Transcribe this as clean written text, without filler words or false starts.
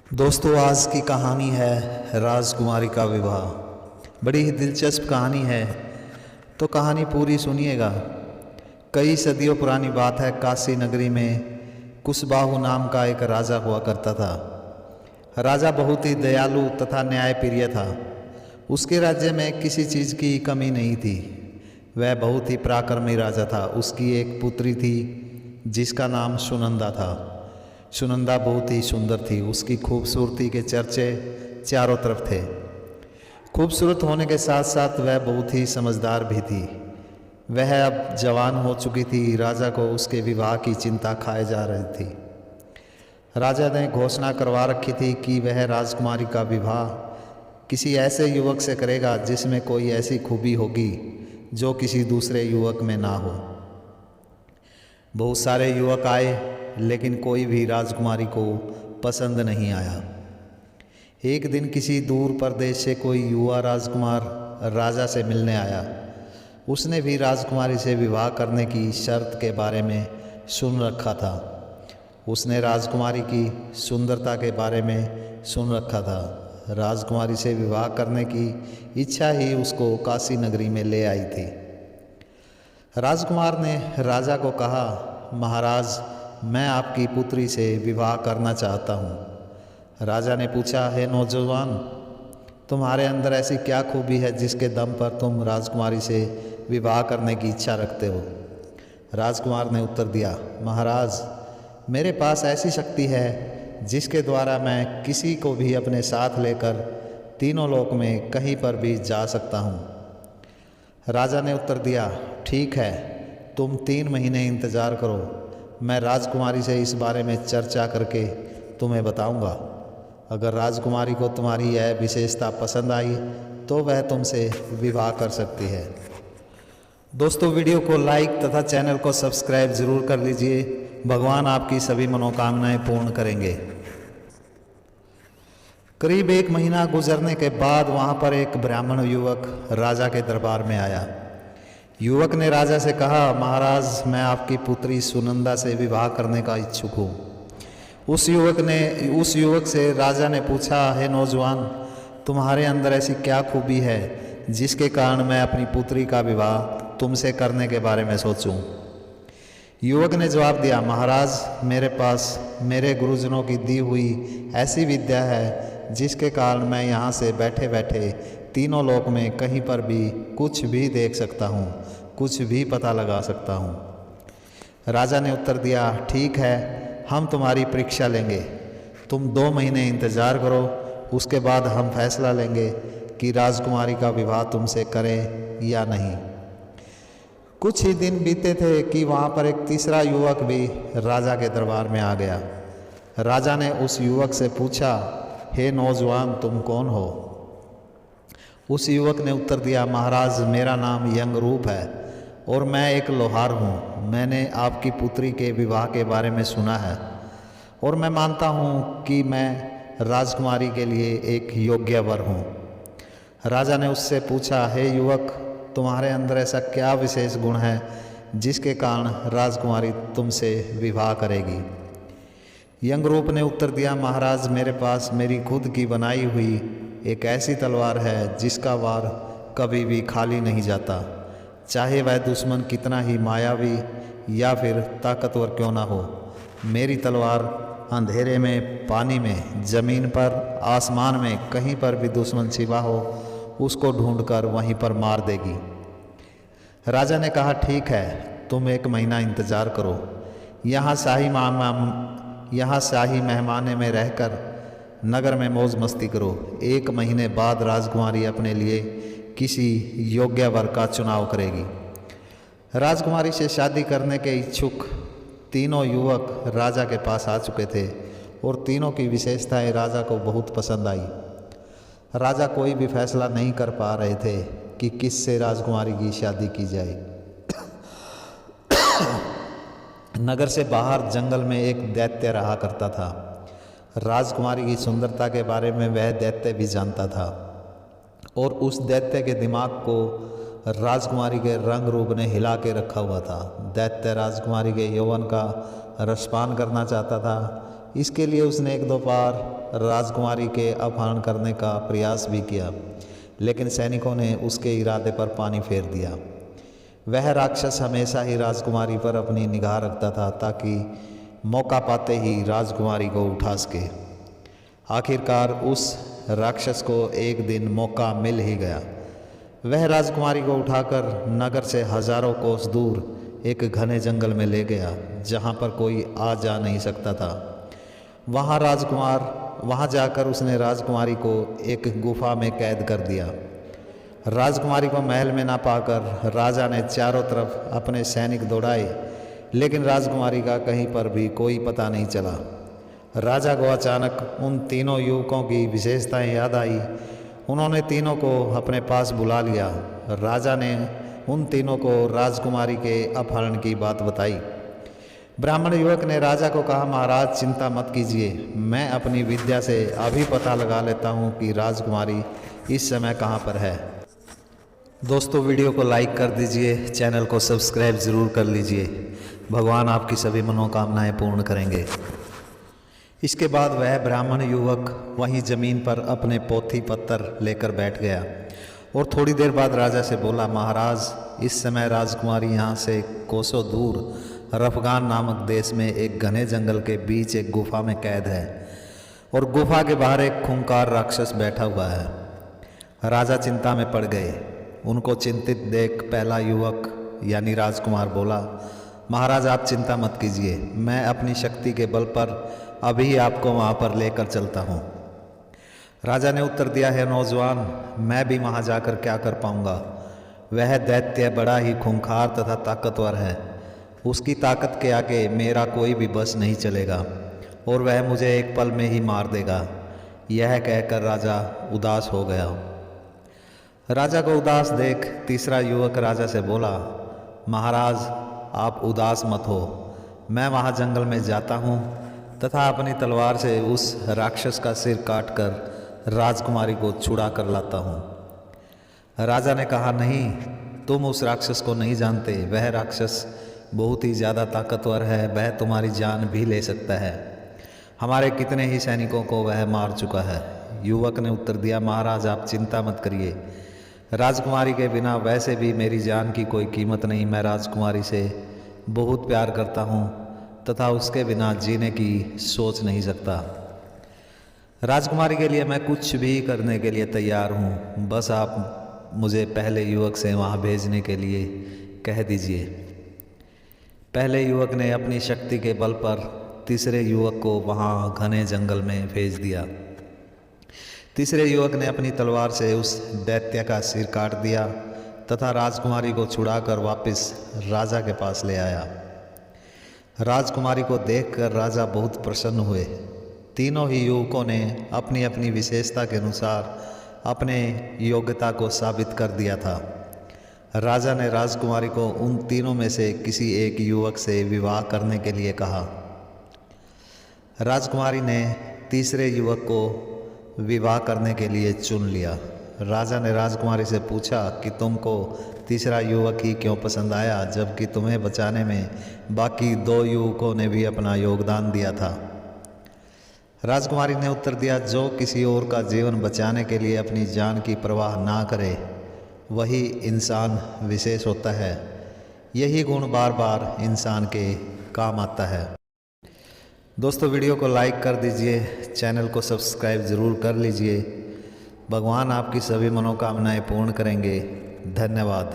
दोस्तों, आज की कहानी है राजकुमारी का विवाह। बड़ी ही दिलचस्प कहानी है, तो कहानी पूरी सुनिएगा। कई सदियों पुरानी बात है। काशी नगरी में कुशबाहु नाम का एक राजा हुआ करता था। राजा बहुत ही दयालु तथा न्यायप्रिय था। उसके राज्य में किसी चीज़ की कमी नहीं थी। वह बहुत ही पराक्रमी राजा था। उसकी एक पुत्री थी जिसका नाम सुनंदा था। सुनंदा बहुत ही सुंदर थी। उसकी खूबसूरती के चर्चे चारों तरफ थे। खूबसूरत होने के साथ साथ वह बहुत ही समझदार भी थी। वह अब जवान हो चुकी थी। राजा को उसके विवाह की चिंता खाए जा रही थी। राजा ने घोषणा करवा रखी थी कि वह राजकुमारी का विवाह किसी ऐसे युवक से करेगा जिसमें कोई ऐसी खूबी होगी जो किसी दूसरे युवक में ना हो। बहुत सारे युवक आए, लेकिन कोई भी राजकुमारी को पसंद नहीं आया। एक दिन किसी दूर प्रदेश से कोई युवा राजकुमार राजा से मिलने आया। उसने भी राजकुमारी से विवाह करने की शर्त के बारे में सुन रखा था। उसने राजकुमारी की सुंदरता के बारे में सुन रखा था। राजकुमारी से विवाह करने की इच्छा ही उसको काशी नगरी में ले आई थी। राजकुमार ने राजा को कहा, महाराज, मैं आपकी पुत्री से विवाह करना चाहता हूँ। राजा ने पूछा, हे नौजवान, तुम्हारे अंदर ऐसी क्या खूबी है जिसके दम पर तुम राजकुमारी से विवाह करने की इच्छा रखते हो? राजकुमार ने उत्तर दिया, महाराज, मेरे पास ऐसी शक्ति है जिसके द्वारा मैं किसी को भी अपने साथ लेकर तीनों लोक में कहीं पर भी जा सकता हूँ। राजा ने उत्तर दिया, ठीक है, तुम 3 महीने इंतज़ार करो। मैं राजकुमारी से इस बारे में चर्चा करके तुम्हें बताऊंगा। अगर राजकुमारी को तुम्हारी यह विशेषता पसंद आई तो वह तुमसे विवाह कर सकती है। दोस्तों, वीडियो को लाइक तथा चैनल को सब्सक्राइब जरूर कर लीजिए। भगवान आपकी सभी मनोकामनाएं पूर्ण करेंगे। करीब 1 महीना गुजरने के बाद वहाँ पर एक ब्राह्मण युवक राजा के दरबार में आया। युवक ने राजा से कहा, महाराज, मैं आपकी पुत्री सुनंदा से विवाह करने का इच्छुक हूँ। उस युवक से राजा ने पूछा, हे नौजवान, तुम्हारे अंदर ऐसी क्या खूबी है जिसके कारण मैं अपनी पुत्री का विवाह तुमसे करने के बारे में सोचूं? युवक ने जवाब दिया, महाराज, मेरे पास मेरे गुरुजनों की दी हुई ऐसी विद्या है जिसके कारण मैं यहाँ से बैठे बैठे तीनों लोक में कहीं पर भी कुछ भी देख सकता हूँ, कुछ भी पता लगा सकता हूँ। राजा ने उत्तर दिया, ठीक है, हम तुम्हारी परीक्षा लेंगे। तुम 2 महीने इंतज़ार करो, उसके बाद हम फैसला लेंगे कि राजकुमारी का विवाह तुमसे करें या नहीं। कुछ ही दिन बीते थे कि वहाँ पर एक तीसरा युवक भी राजा के दरबार में आ गया। राजा ने उस युवक से पूछा, हे नौजवान, तुम कौन हो? उस युवक ने उत्तर दिया, महाराज, मेरा नाम यंगरूप है और मैं एक लोहार हूँ। मैंने आपकी पुत्री के विवाह के बारे में सुना है और मैं मानता हूँ कि मैं राजकुमारी के लिए एक योग्य वर हूँ। राजा ने उससे पूछा, हे युवक, तुम्हारे अंदर ऐसा क्या विशेष गुण है जिसके कारण राजकुमारी तुमसे विवाह करेगी? यंगरूप ने उत्तर दिया, महाराज, मेरे पास मेरी खुद की बनाई हुई एक ऐसी तलवार है जिसका वार कभी भी खाली नहीं जाता, चाहे वह दुश्मन कितना ही मायावी या फिर ताकतवर क्यों ना हो। मेरी तलवार अंधेरे में, पानी में, ज़मीन पर, आसमान में कहीं पर भी दुश्मन छिपा हो उसको ढूंढकर वहीं पर मार देगी। राजा ने कहा, ठीक है, तुम 1 महीना इंतज़ार करो। यहाँ शाही मेहमाने में रहकर नगर में मौज मस्ती करो। 1 महीने बाद राजकुमारी अपने लिए किसी योग्य वर का चुनाव करेगी। राजकुमारी से शादी करने के इच्छुक तीनों युवक राजा के पास आ चुके थे और तीनों की विशेषताएं राजा को बहुत पसंद आई। राजा कोई भी फैसला नहीं कर पा रहे थे कि किससे राजकुमारी की शादी की जाए। नगर से बाहर जंगल में एक दैत्य रहा करता था। राजकुमारी की सुंदरता के बारे में वह दैत्य भी जानता था और उस दैत्य के दिमाग को राजकुमारी के रंग रूप ने हिला के रखा हुआ था। दैत्य राजकुमारी के यौवन का रसपान करना चाहता था। इसके लिए उसने एक दो बार राजकुमारी के अपहरण करने का प्रयास भी किया, लेकिन सैनिकों ने उसके इरादे पर पानी फेर दिया। वह राक्षस हमेशा ही राजकुमारी पर अपनी निगाह रखता था ताकि मौका पाते ही राजकुमारी को उठा सके। आखिरकार उस राक्षस को एक दिन मौका मिल ही गया। वह राजकुमारी को उठाकर नगर से हजारों कोस दूर एक घने जंगल में ले गया, जहाँ पर कोई आ जा नहीं सकता था। वहाँ जाकर उसने राजकुमारी को एक गुफा में कैद कर दिया। राजकुमारी को महल में ना पाकर राजा ने चारों तरफ अपने सैनिक दौड़ाए, लेकिन राजकुमारी का कहीं पर भी कोई पता नहीं चला। राजा को अचानक उन तीनों युवकों की विशेषताएं याद आई। उन्होंने तीनों को अपने पास बुला लिया। राजा ने उन तीनों को राजकुमारी के अपहरण की बात बताई। ब्राह्मण युवक ने राजा को कहा, महाराज चिंता मत कीजिए, मैं अपनी विद्या से अभी पता लगा लेता हूँ कि राजकुमारी इस समय कहाँ पर है। दोस्तों, वीडियो को लाइक कर दीजिए, चैनल को सब्सक्राइब ज़रूर कर लीजिए। भगवान आपकी सभी मनोकामनाएं पूर्ण करेंगे। इसके बाद वह ब्राह्मण युवक वहीं ज़मीन पर अपने पोथी पत्तर लेकर बैठ गया और थोड़ी देर बाद राजा से बोला, महाराज इस समय राजकुमारी यहाँ से कोसों दूर रफगान नामक देश में एक घने जंगल के बीच एक गुफा में कैद है और गुफा के बाहर एक खूंखार राक्षस बैठा हुआ है। राजा चिंता में पड़ गए। उनको चिंतित देख पहला युवक यानी राजकुमार बोला, महाराज आप चिंता मत कीजिए, मैं अपनी शक्ति के बल पर अभी आपको वहाँ पर लेकर चलता हूँ। राजा ने उत्तर दिया, है नौजवान, मैं भी वहाँ जाकर क्या कर पाऊँगा। वह दैत्य बड़ा ही खूंखार तथा ताकतवर है। उसकी ताकत के आगे मेरा कोई भी बस नहीं चलेगा और वह मुझे एक पल में ही मार देगा। यह कहकर राजा उदास हो गया। राजा को उदास देख तीसरा युवक राजा से बोला, महाराज आप उदास मत हो, मैं वहाँ जंगल में जाता हूँ तथा अपनी तलवार से उस राक्षस का सिर काटकर राजकुमारी को छुड़ा कर लाता हूँ। राजा ने कहा, नहीं, तुम उस राक्षस को नहीं जानते। वह राक्षस बहुत ही ज़्यादा ताकतवर है, वह तुम्हारी जान भी ले सकता है। हमारे कितने ही सैनिकों को वह मार चुका है। युवक ने उत्तर दिया, महाराज आप चिंता मत करिए, राजकुमारी के बिना वैसे भी मेरी जान की कोई कीमत नहीं। मैं राजकुमारी से बहुत प्यार करता हूँ तथा उसके बिना जीने की सोच नहीं सकता। राजकुमारी के लिए मैं कुछ भी करने के लिए तैयार हूँ, बस आप मुझे पहले युवक से वहाँ भेजने के लिए कह दीजिए। पहले युवक ने अपनी शक्ति के बल पर तीसरे युवक को वहाँ घने जंगल में भेज दिया। तीसरे युवक ने अपनी तलवार से उस दैत्य का सिर काट दिया तथा राजकुमारी को छुड़ाकर वापस राजा के पास ले आया। राजकुमारी को देखकर राजा बहुत प्रसन्न हुए। तीनों ही युवकों ने अपनी अपनी विशेषता के अनुसार अपने योग्यता को साबित कर दिया था। राजा ने राजकुमारी को उन तीनों में से किसी एक युवक से विवाह करने के लिए कहा। राजकुमारी ने तीसरे युवक को विवाह करने के लिए चुन लिया। राजा ने राजकुमारी से पूछा कि तुमको तीसरा युवक ही क्यों पसंद आया, जबकि तुम्हें बचाने में बाकी दो युवकों ने भी अपना योगदान दिया था। राजकुमारी ने उत्तर दिया, जो किसी और का जीवन बचाने के लिए अपनी जान की परवाह ना करे वही इंसान विशेष होता है। यही गुण बार बार इंसान के काम आता है। दोस्तों, वीडियो को लाइक कर दीजिए, चैनल को सब्सक्राइब ज़रूर कर लीजिए। भगवान आपकी सभी मनोकामनाएं पूर्ण करेंगे। धन्यवाद।